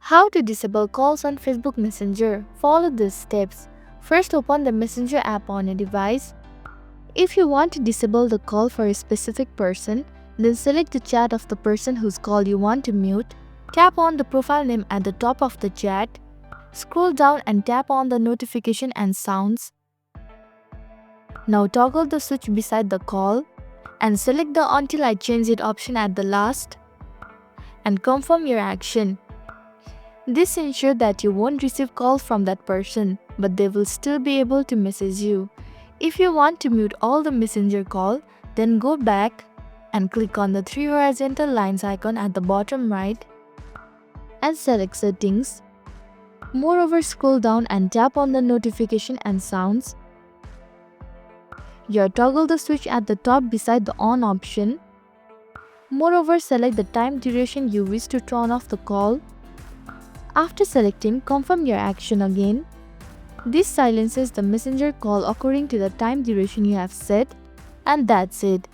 How to disable calls on Facebook Messenger? Follow these steps. First, open the Messenger app on a device. If you want to disable the call for a specific person, then select the chat of the person whose call you want to mute. Tap on the profile name at the top of the chat. Scroll down and tap on the notification and sounds. Now toggle the switch beside the call and select the Until I Change It option at the last and confirm your action. This ensures that you won't receive calls from that person, but they will still be able to message you. If you want to mute all the messenger call, then go back and click on the three horizontal lines icon at the bottom right and select Settings. Moreover, scroll down and tap on the notification and sounds. Here, toggle the switch at the top beside the on option. Moreover, select the time duration you wish to turn off the call. After selecting, confirm your action again. This silences the messenger call according to the time duration you have set, and that's it.